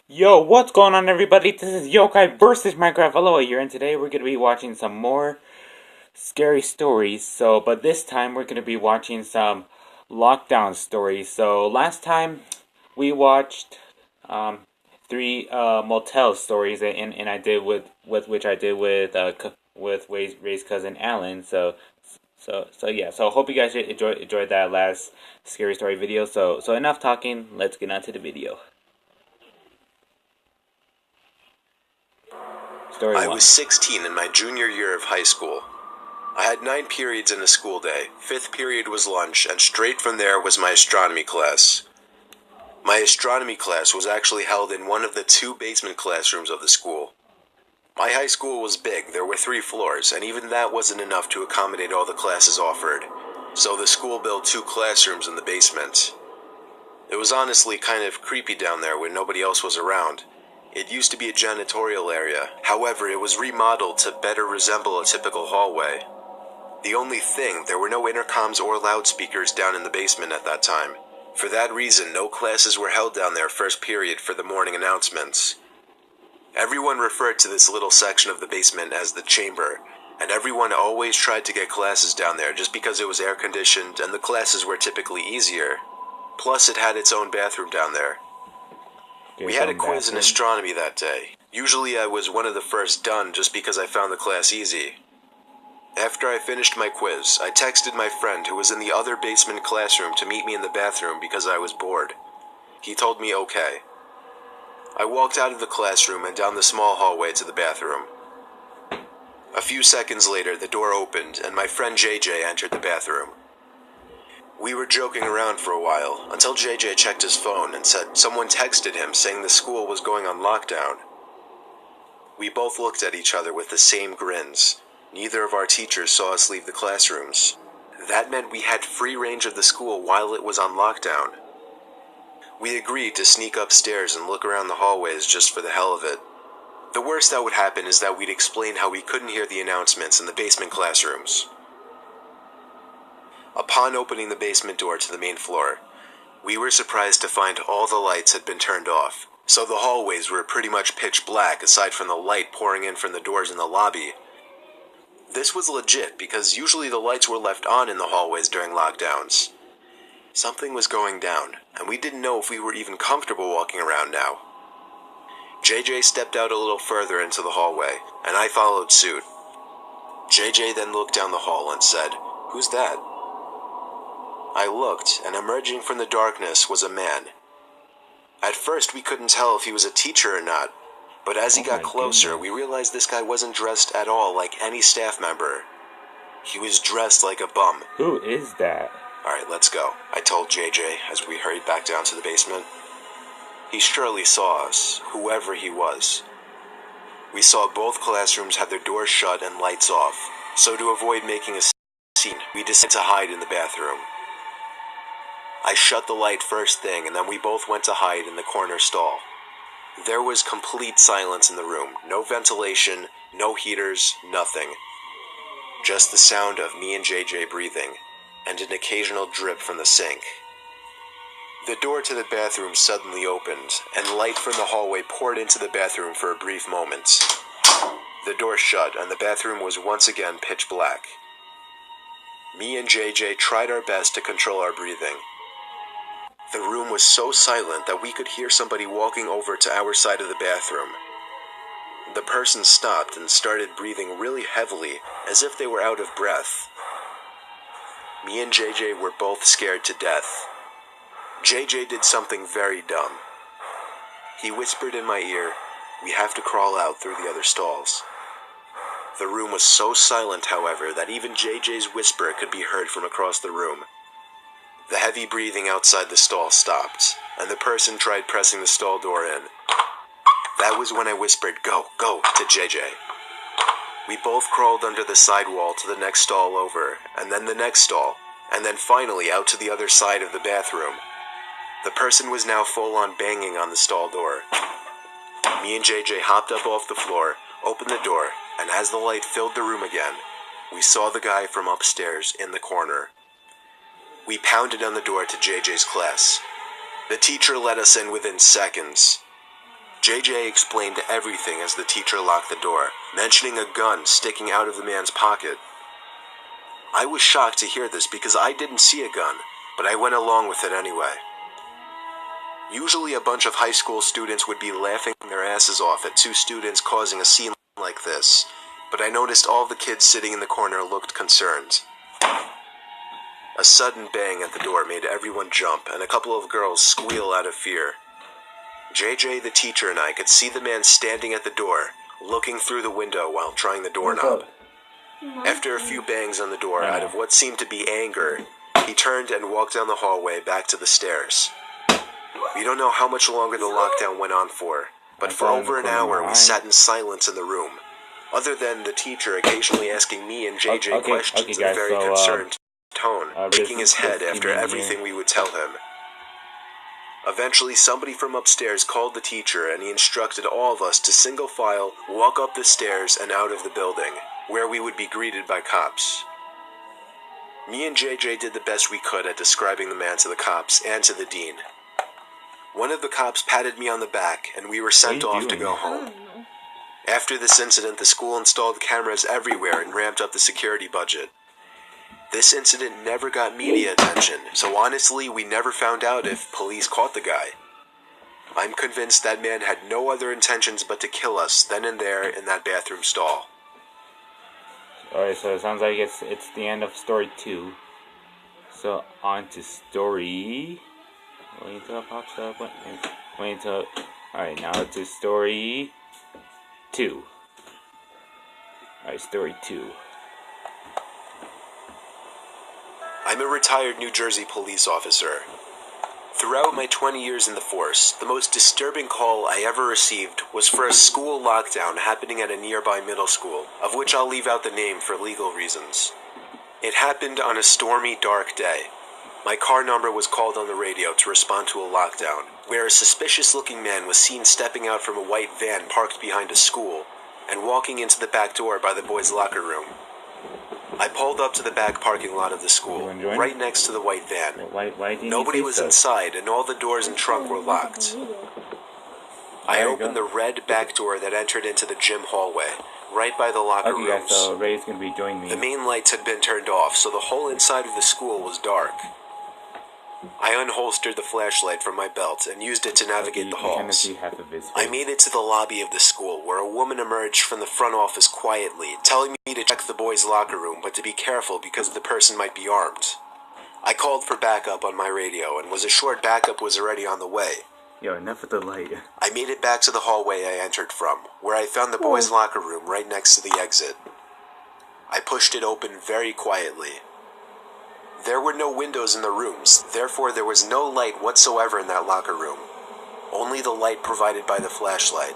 Yo, what's going on, everybody? This is Yokai versus Minecraft Aloha here, and today we're gonna be watching some more scary stories. But this time we're gonna be watching some lockdown stories. So, last time we watched um, three motel stories, and I did with which I did with Ray's cousin Alan. So yeah. So hope you guys enjoyed that last scary story video. So enough talking. Let's get on to the video. Story I one. was 16 in my junior year of high school. I had 9 periods in a school day. 5th period was lunch, and straight from there was my astronomy class. My astronomy class was actually held in one of the 2 basement classrooms of the school. My high school was big, there were 3 floors, and even that wasn't enough to accommodate all the classes offered. So the school built 2 classrooms in the basement. It was honestly kind of creepy down there when nobody else was around. It used to be a janitorial area, however, it was remodeled to better resemble a typical hallway. The only thing, there were no intercoms or loudspeakers down in the basement at that time. For that reason, no classes were held down there first period for the morning announcements. Everyone referred to this little section of the basement as the chamber, and everyone always tried to get classes down there just because it was air conditioned and the classes were typically easier. Plus, it had its own bathroom down there. We had a quiz in astronomy that day. Usually I was one of the first done just because I found the class easy. After I finished my quiz, I texted my friend who was in the other basement classroom to meet me in the bathroom because I was bored. He told me okay. I walked out of the classroom and down the small hallway to the bathroom. A few seconds later, the door opened and my friend JJ entered the bathroom. We were joking around for a while until JJ checked his phone and said someone texted him saying the school was going on lockdown. We both looked at each other with the same grins. Neither of our teachers saw us leave the classrooms. That meant we had free range of the school while it was on lockdown. We agreed to sneak upstairs and look around the hallways just for the hell of it. The worst that would happen is that we'd explain how we couldn't hear the announcements in the basement classrooms. Upon opening the basement door to the main floor, we were surprised to find all the lights had been turned off, so the hallways were pretty much pitch black aside from the light pouring in from the doors in the lobby. This was legit because usually the lights were left on in the hallways during lockdowns. Something was going down, and we didn't know if we were even comfortable walking around now. JJ stepped out a little further into the hallway, and I followed suit. JJ then looked down the hall and said, "Who's that?" I looked, and emerging from the darkness was a man. At first we couldn't tell if he was a teacher or not, but as he got closer, we realized this guy wasn't dressed at all like any staff member. He was dressed like a bum. Who is that? "Alright, let's go," I told JJ as we hurried back down to the basement. He surely saw us, whoever he was. We saw both classrooms had their doors shut and lights off, so to avoid making a scene, we decided to hide in the bathroom. I shut the light first thing, and then we both went to hide in the corner stall. There was complete silence in the room, no ventilation, no heaters, nothing. Just the sound of me and JJ breathing, and an occasional drip from the sink. The door to the bathroom suddenly opened, and light from the hallway poured into the bathroom for a brief moment. The door shut, and the bathroom was once again pitch black. Me and JJ tried our best to control our breathing. The room was so silent that we could hear somebody walking over to our side of the bathroom. The person stopped and started breathing really heavily, as if they were out of breath. Me and JJ were both scared to death. JJ did something very dumb. He whispered in my ear, "We have to crawl out through the other stalls." The room was so silent, however, that even JJ's whisper could be heard from across the room. The heavy breathing outside the stall stopped, and the person tried pressing the stall door in. That was when I whispered, "Go, go," to JJ. We both crawled under the side wall to the next stall over, and then the next stall, and then finally out to the other side of the bathroom. The person was now full on banging on the stall door. Me and JJ hopped up off the floor, opened the door, and as the light filled the room again, we saw the guy from upstairs in the corner. We pounded on the door to JJ's class. The teacher let us in within seconds. JJ explained everything as the teacher locked the door, mentioning a gun sticking out of the man's pocket. I was shocked to hear this because I didn't see a gun, but I went along with it anyway. Usually a bunch of high school students would be laughing their asses off at two students causing a scene like this, but I noticed all the kids sitting in the corner looked concerned. A sudden bang at the door made everyone jump, and a couple of girls squeal out of fear. JJ, the teacher, and I could see the man standing at the door, looking through the window while trying the doorknob. After a few bangs on the door, out of what seemed to be anger, he turned and walked down the hallway back to the stairs. We don't know how much longer the lockdown went on for, but for over an hour we sat in silence in the room, other than the teacher occasionally asking me and JJ questions in a very concerned tone, shaking his head after everything we would tell him. Eventually, somebody from upstairs called the teacher, and he instructed all of us to single file walk up the stairs and out of the building, where we would be greeted by cops. Me and JJ did the best we could at describing the man to the cops and to the dean. One of the cops patted me on the back, and we were sent off to go home. After this incident, the school installed cameras everywhere and ramped up the security budget. This incident never got media attention, so honestly, we never found out if police caught the guy. I'm convinced that man had no other intentions but to kill us then and there in that bathroom stall. Alright, so it sounds like it's the end of story 2. So, on to story... Wait until it pops up. Wait until... Alright, now to story 2. Alright, story 2. I'm a retired New Jersey police officer. Throughout my 20 years in the force, the most disturbing call I ever received was for a school lockdown happening at a nearby middle school, of which I'll leave out the name for legal reasons. It happened on a stormy, dark day. My car number was called on the radio to respond to a lockdown, where a suspicious-looking man was seen stepping out from a white van parked behind a school and walking into the back door by the boys' locker room. I pulled up to the back parking lot of the school, right next to the white van. Why Nobody was inside, and all the doors and trunk were locked. I opened the red back door that entered into the gym hallway, right by the locker rooms. Okay, guys, so Ray's gonna be joining me. The main lights had been turned off, so the whole inside of the school was dark. I unholstered the flashlight from my belt and used it to navigate the halls. I made it to the lobby of the school, where a woman emerged from the front office quietly, telling me to check the boys' locker room, but to be careful because the person might be armed. I called for backup on my radio and was assured backup was already on the way. Yo, enough with the light. I made it back to the hallway I entered from, where I found the boys' locker room right next to the exit. I pushed it open very quietly. There were no windows in the rooms, therefore there was no light whatsoever in that locker room. Only the light provided by the flashlight.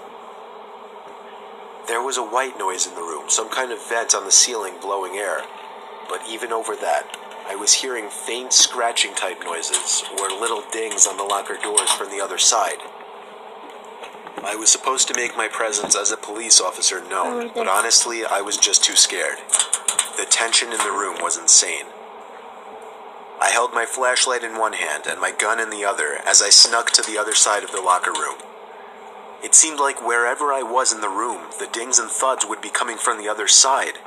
There was a white noise in the room, some kind of vent on the ceiling blowing air. But even over that, I was hearing faint scratching type noises, or little dings on the locker doors from the other side. I was supposed to make my presence as a police officer known, but honestly, I was just too scared. The tension in the room was insane. I held my flashlight in one hand and my gun in the other as I snuck to the other side of the locker room. It seemed like wherever I was in the room, the dings and thuds would be coming from the other side.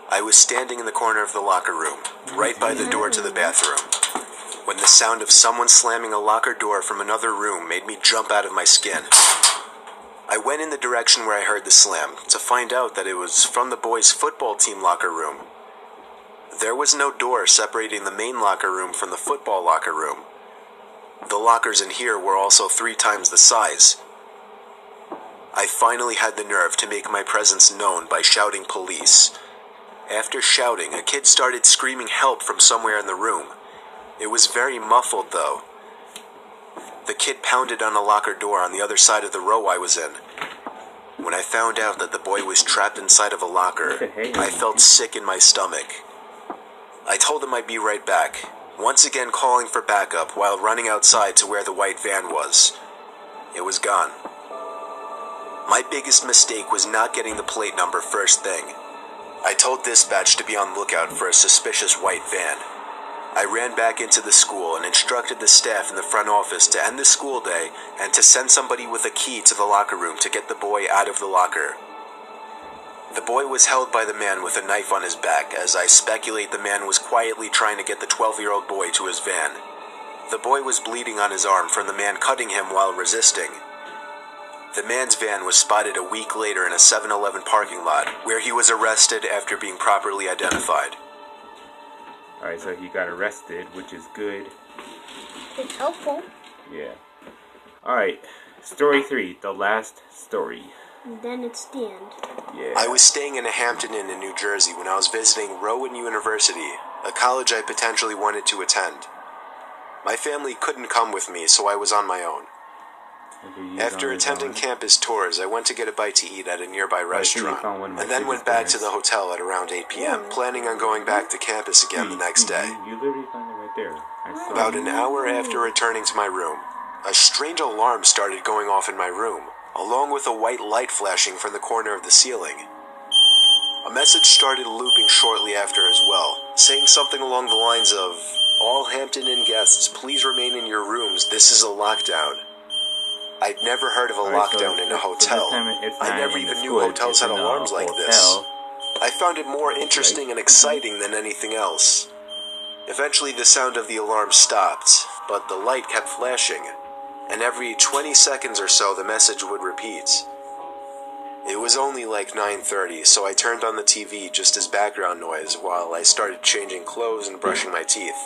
I was standing in the corner of the locker room, right by the door to the bathroom, when the sound of someone slamming a locker door from another room made me jump out of my skin. I went in the direction where I heard the slam, to find out that it was from the boys' football team locker room. There was no door separating the main locker room from the football locker room. The lockers in here were also 3 times the size. I finally had the nerve to make my presence known by shouting police. After shouting, a kid started screaming help from somewhere in the room. It was very muffled, though. The kid pounded on a locker door on the other side of the row I was in. When I found out that the boy was trapped inside of a locker, I felt sick in my stomach. I told him I'd be right back, once again calling for backup while running outside to where the white van was. It was gone. My biggest mistake was not getting the plate number first thing. I told dispatch to be on lookout for a suspicious white van. I ran back into the school and instructed the staff in the front office to end the school day and to send somebody with a key to the locker room to get the boy out of the locker. The boy was held by the man with a knife on his back, as I speculate the man was quietly trying to get the 12-year-old boy to his van. The boy was bleeding on his arm from the man cutting him while resisting. The man's van was spotted a week later in a 7-Eleven parking lot, where he was arrested after being properly identified. Alright, so he got arrested, which is good. It's helpful. Yeah. Alright, story 3, the last story. And then it's the end. Yeah. I was staying in a Hampton Inn in New Jersey when I was visiting Rowan University, a college I potentially wanted to attend. My family couldn't come with me, so I was on my own. Okay, After attending campus tours, I went to get a bite to eat at a nearby restaurant, and then went back to the hotel at around 8 p.m., planning on going back to campus again the next day. You literally found it right there. I saw About it. an hour after returning to my room, a strange alarm started going off in my room, along with a white light flashing from the corner of the ceiling. A message started looping shortly after as well, saying something along the lines of, "All Hampton Inn guests, please remain in your rooms, this is a lockdown." I'd never heard of a Alright, so lockdown in a this hotel. time it's I not never in the even knew school, hotels it's had in a alarms like this. hotel. I found it more interesting and exciting than anything else. Eventually the sound of the alarm stopped, but the light kept flashing, and every 20 seconds or so the message would repeat. It was only like 9:30, so I turned on the TV just as background noise while I started changing clothes and brushing my teeth.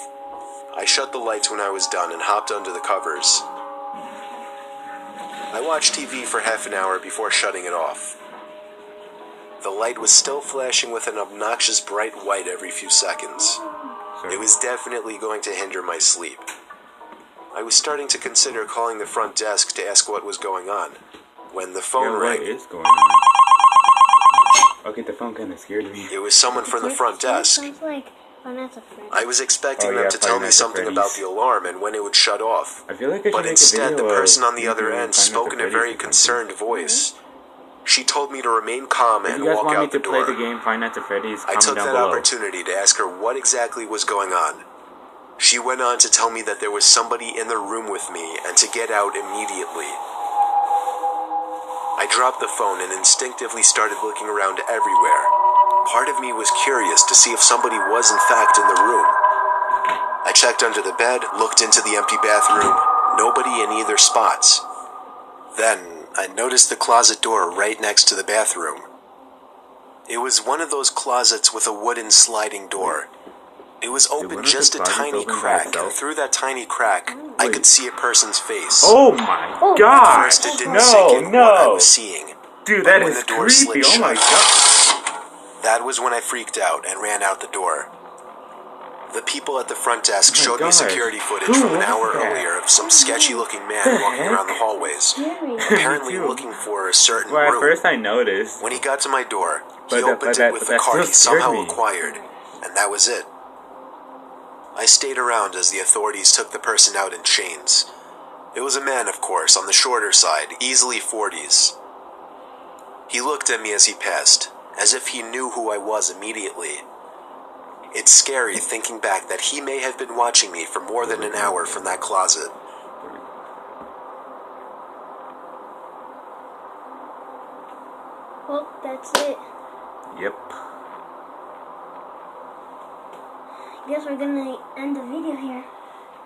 I shut the lights when I was done and hopped under the covers. I watched TV for half an hour before shutting it off. The light was still flashing with an obnoxious bright white every few seconds. Sorry. It was definitely going to hinder my sleep. I was starting to consider calling the front desk to ask what was going on, when the phone Yeah, what rang. is going on? Okay, the phone kind of scared me. It was someone from the front desk. Sounds like Vanessa Freddy. I was expecting Oh, them yeah, to tell me Five Nights at something about Freddy's. the alarm and when it would shut off. I feel like I should But make instead, a the video person of on the other me doing end Five Nights spoke at in a Freddy's very or something. concerned voice. She told me to remain calm If and you guys walk want me out to the play door. the game Five Nights at Freddy's, I comment took down that below. opportunity to ask her what exactly was going on. She went on to tell me that there was somebody in the room with me and to get out immediately. I dropped the phone and instinctively started looking around everywhere. Part of me was curious to see if somebody was in fact in the room. I checked under the bed, looked into the empty bathroom, nobody in either spots. Then, I noticed the closet door right next to the bathroom. It was one of those closets with a wooden sliding door. It was one open of just the a closets tiny open by crack, itself? and through that tiny crack, I Wait. could see a person's face. Oh my Oh. god! At first, it didn't sink in what I was seeing. Dude, But that when is the door creepy. slid Oh my shut, god. That was when I freaked out and ran out the door. The people at the front desk Oh my showed me God. security footage Who from an was hour that? earlier of some sketchy-looking man The walking heck? around the hallways, Scary. apparently Me too. looking for a certain Well, at room. first I noticed. When he got to my door, he But opened that- it with but the that card still he scared somehow me. acquired, and that was it. I stayed around as the authorities took the person out in chains. It was a man, of course, on the shorter side, easily 40s. He looked at me as he passed, as if he knew who I was immediately. It's scary thinking back that he may have been watching me for more than an hour from that closet. Well, that's it. Yep. Guess we're gonna end the video here.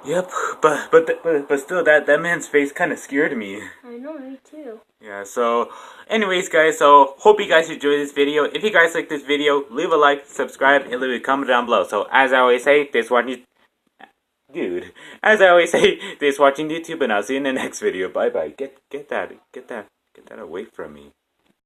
Yep. But still, that man's face kind of scared me. I know, me too. Yeah, so anyways guys, so hope you guys enjoyed this video. If you guys like this video, leave a like, subscribe, and leave a comment down below. So as I always say, thanks for watching. Dude, as I always say, thanks for watching YouTube, and I'll see you in the next video. Bye bye. Get that away from me.